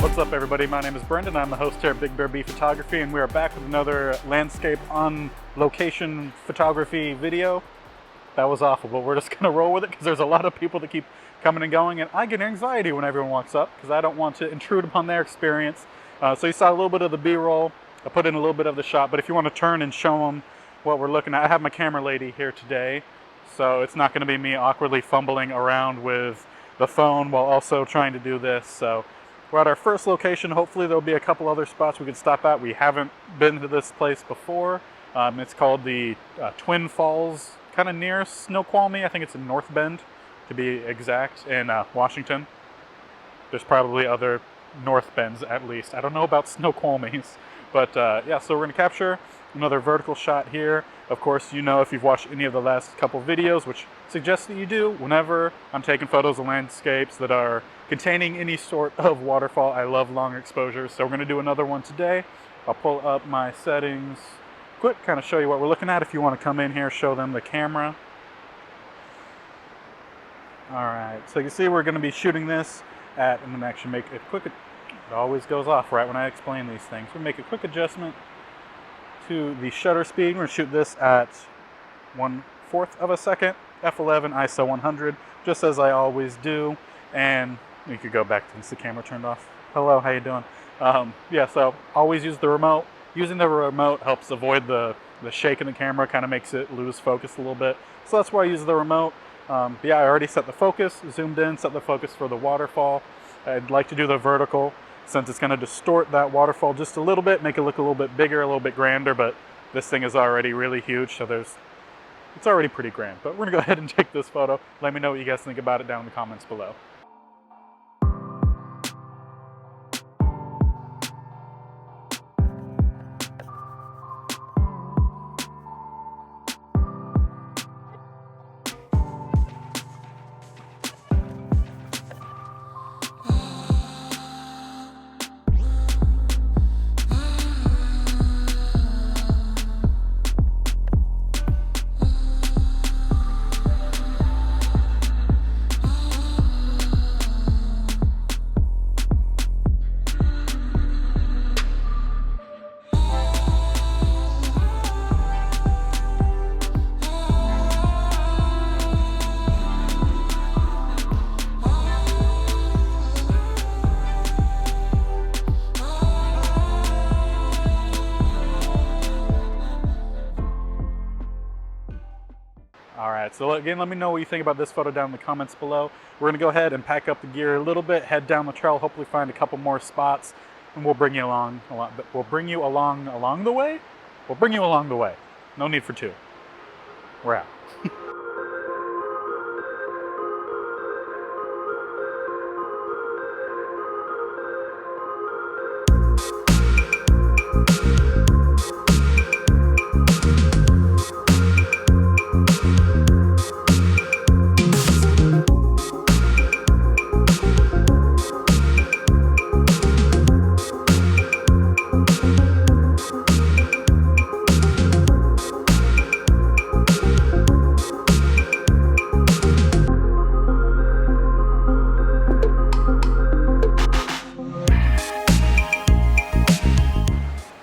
What's up everybody, my name is Brenden. I'm the host here at BigBearB Photography, and we are back with another landscape on location photography video. That was awful, but we're just gonna roll with it because there's a lot of people that keep coming and going, and I get anxiety when everyone walks up because I don't want to intrude upon their experience. So you saw a little bit of the B-roll, I put in a little bit of the shot, but if you want to turn and show them what we're looking at, I have my camera lady here today, so it's not gonna be me awkwardly fumbling around with the phone while also trying to do this. So we're at our first location. Hopefully there'll be a couple other spots we could stop at. We haven't been to this place before. It's called the Twin Falls, kind of near Snoqualmie. I think it's in North Bend, to be exact, in Washington. There's probably other North Bends at least. I don't know about Snoqualmies, but yeah, so we're gonna capture another vertical shot here. Of course, you know, if you've watched any of the last couple videos, which suggests that you do, whenever I'm taking photos of landscapes that are containing any sort of waterfall, I love long exposures. So we're gonna do another one today. I'll pull up my settings quick, kind of show you what we're looking at. If you want to come in here, show them the camera. All right, so you can see we're gonna be shooting this at, I'm gonna actually make it quick, it always goes off right when I explain these things. We'll make a quick adjustment to the shutter speed. We're gonna shoot this at 1/4 of a second, f11 ISO 100, just as I always do. And you could go back since the camera turned off. Hello, how you doing? Yeah, so always use the remote. Using the remote helps avoid the shake in the camera, kind of makes it lose focus a little bit. So that's why I use the remote. Yeah, I already set the focus, zoomed in, set the focus for the waterfall. I'd like to do the vertical since it's going to distort that waterfall just a little bit, make it look a little bit bigger, a little bit grander, but this thing is already really huge, so it's already pretty grand. But we're gonna go ahead and take this photo. Let me know what you guys think about it down in the comments below. Alright, so again, let me know what you think about this photo down in the comments below. We're going to go ahead and pack up the gear a little bit, head down the trail, hopefully find a couple more spots, and we'll bring you along a lot. But we'll bring you along the way? We'll bring you along the way. No need for two. We're out.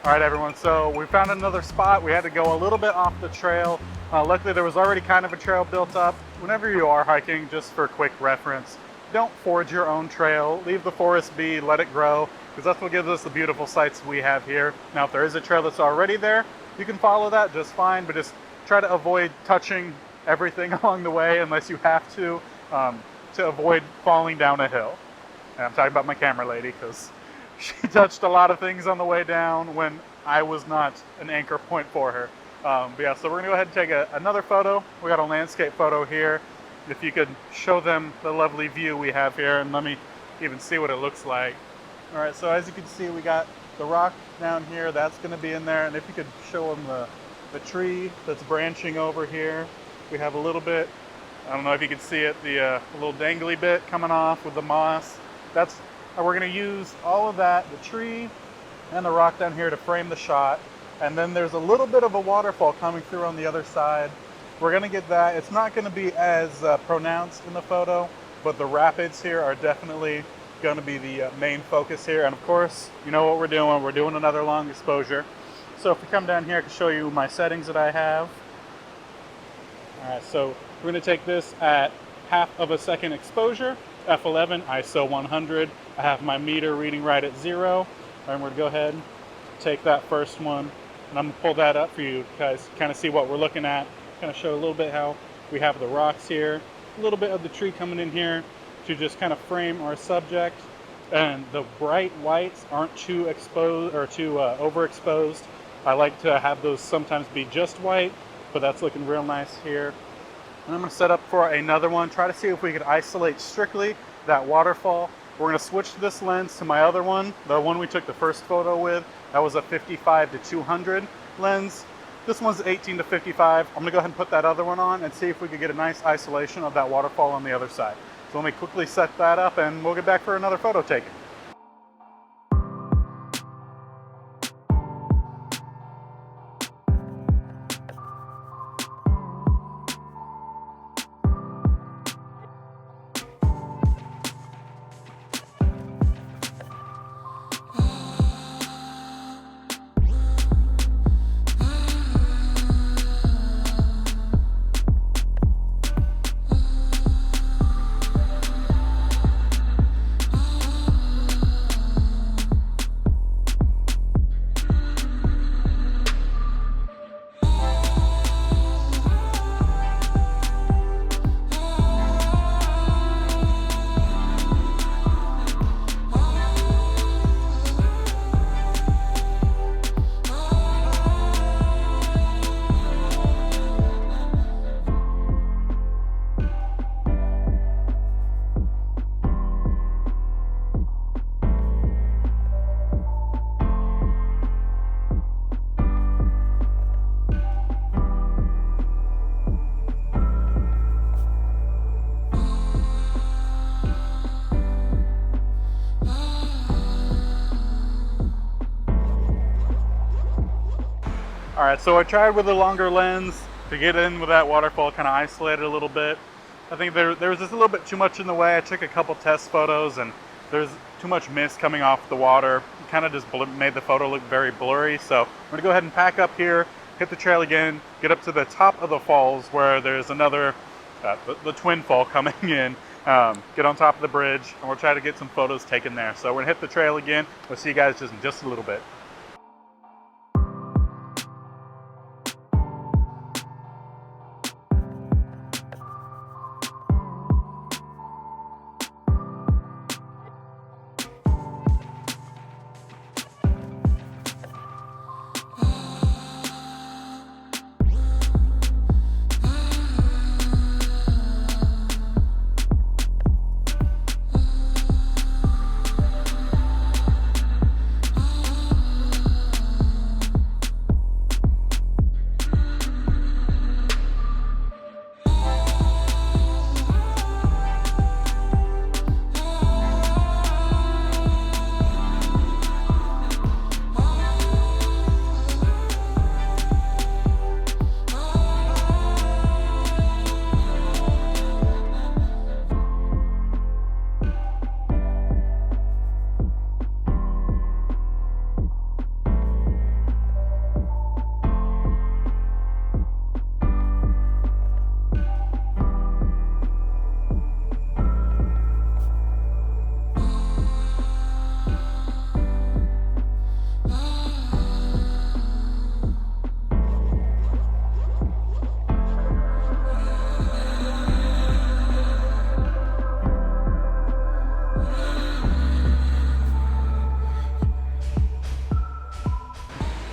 All right, everyone, so we found another spot. We had to go a little bit off the trail. Luckily, there was already kind of a trail built up. Whenever you are hiking, just for quick reference, don't forge your own trail. Leave the forest be, let it grow, because that's what gives us the beautiful sights we have here. Now, if there is a trail that's already there, you can follow that just fine, but just try to avoid touching everything along the way unless you have to avoid falling down a hill. And I'm talking about my camera lady, because she touched a lot of things on the way down when I was not an anchor point for her. But yeah, so we're gonna go ahead and take another photo. We got a landscape photo here. If you could show them the lovely view we have here, and let me even see what it looks like. All right, so as you can see, we got the rock down here. That's gonna be in there. And if you could show them the tree that's branching over here. We have a little bit, I don't know if you can see it, the little dangly bit coming off with the moss. We're going to use all of that, the tree and the rock down here, to frame the shot. And then there's a little bit of a waterfall coming through on the other side. We're going to get that. It's not going to be as pronounced in the photo, but the rapids here are definitely going to be the main focus here. And of course, you know what we're doing. We're doing another long exposure. So if we come down here, I can show you my settings that I have. All right, so we're going to take this at 1/2 of a second exposure, f11, ISO 100. I have my meter reading right at 0. And we're going to go ahead and take that first one, and I'm going to pull that up for you guys to kind of see what we're looking at. Kind of show a little bit how we have the rocks here, a little bit of the tree coming in here to just kind of frame our subject. And the bright whites aren't too exposed or too overexposed. I like to have those sometimes be just white, but that's looking real nice here. And I'm going to set up for another one, try to see if we could isolate strictly that waterfall. We're going to switch this lens to my other one, the one we took the first photo with. That was a 55 to 200 lens. This one's 18 to 55. I'm going to go ahead and put that other one on and see if we could get a nice isolation of that waterfall on the other side. So let me quickly set that up and we'll get back for another photo taken. All right, so I tried with a longer lens to get in with that waterfall, kind of isolate it a little bit. I think there was just a little bit too much in the way. I took a couple test photos and there's too much mist coming off the water. It kind of just made the photo look very blurry. So I'm gonna go ahead and pack up here, hit the trail again, get up to the top of the falls where there's another, the twin fall coming in. Get on top of the bridge and we'll try to get some photos taken there. So we're gonna hit the trail again. We'll see you guys just in just a little bit.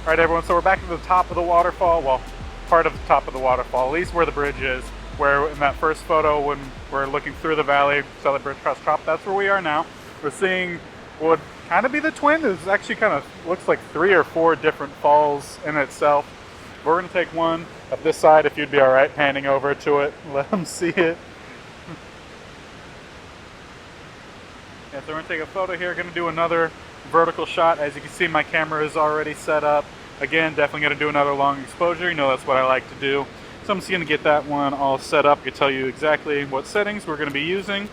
All right, everyone, so we're back at the top of the waterfall. Well, part of the top of the waterfall, at least where the bridge is, where in that first photo when we're looking through the valley, saw the bridge across top, that's where we are now. We're seeing what would kind of be the twin. It's actually kind of looks like 3 or 4 different falls in itself. We're gonna take one of this side, if you'd be all right panning over to it, let them see it. Yeah, so we're gonna take a photo here, gonna do another vertical shot. As you can see, my camera is already set up. Again, definitely gonna do another long exposure. You know that's what I like to do. So I'm just gonna get that one all set up. I can tell you exactly what settings we're gonna be using.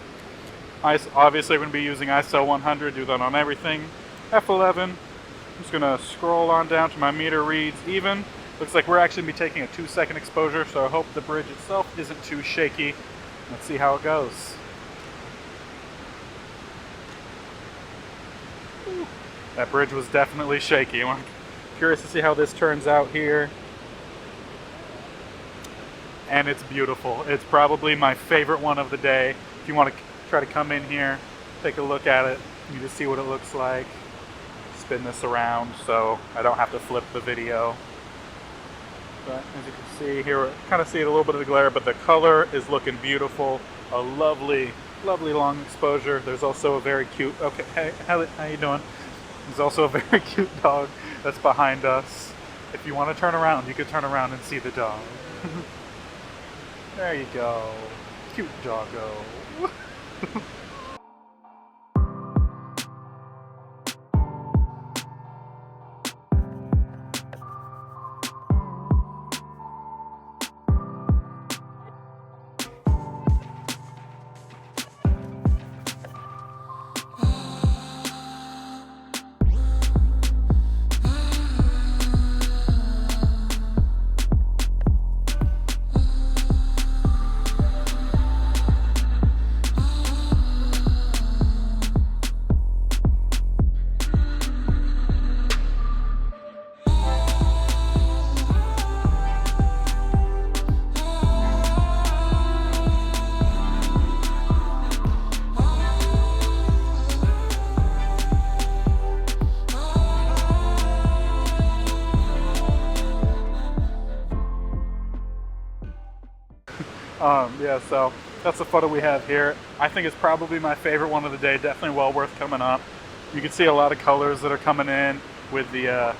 Obviously, we're going to be using ISO 100, do that on everything. F11. I'm just going to scroll on down to my meter reads even. Looks like we're actually going to be taking a 2-second exposure, so I hope the bridge itself isn't too shaky. Let's see how it goes. That bridge was definitely shaky. I'm curious to see how this turns out here. And it's beautiful. It's probably my favorite one of the day. If you want to try to come in here, take a look at it, you just see what it looks like. Spin this around so I don't have to flip the video. But as you can see here, kind of see a little bit of the glare, but the color is looking beautiful. A lovely, lovely long exposure. There's also a very cute, okay, hey, how you doing? There's also a very cute dog that's behind us. If you want to turn around, you can turn around and see the dog. There you go. Cute doggo. Yeah, so that's the photo we have here. I think it's probably my favorite one of the day. Definitely well worth coming up. You can see a lot of colors that are coming in with the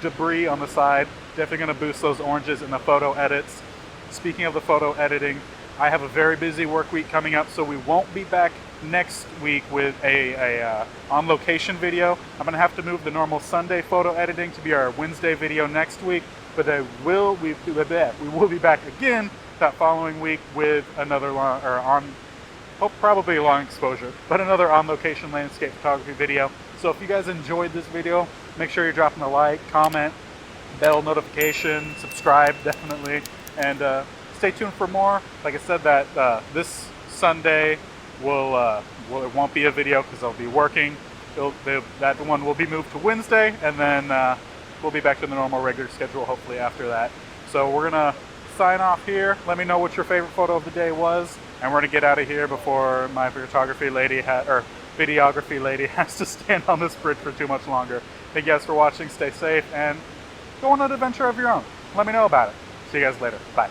debris on the side. Definitely going to boost those oranges in the photo edits. Speaking of the photo editing, I have a very busy work week coming up, so we won't be back next week with a on location video. I'm going to have to move the normal Sunday photo editing to be our Wednesday video next week. But we will be back again that following week with another probably a long exposure, but another on-location landscape photography video. So if you guys enjoyed this video, make sure you're dropping a like, comment, bell notification, subscribe definitely, and stay tuned for more. Like I said, that this Sunday it won't be a video because I'll be working. That one will be moved to Wednesday, and then we'll be back to the normal regular schedule hopefully after that. So we're gonna sign off here. Let me know what your favorite photo of the day was, and we're gonna get out of here before my videography lady has to stand on this bridge for too much longer. Thank you guys for watching. Stay safe and go on an adventure of your own. Let me know about it. See you guys later. Bye.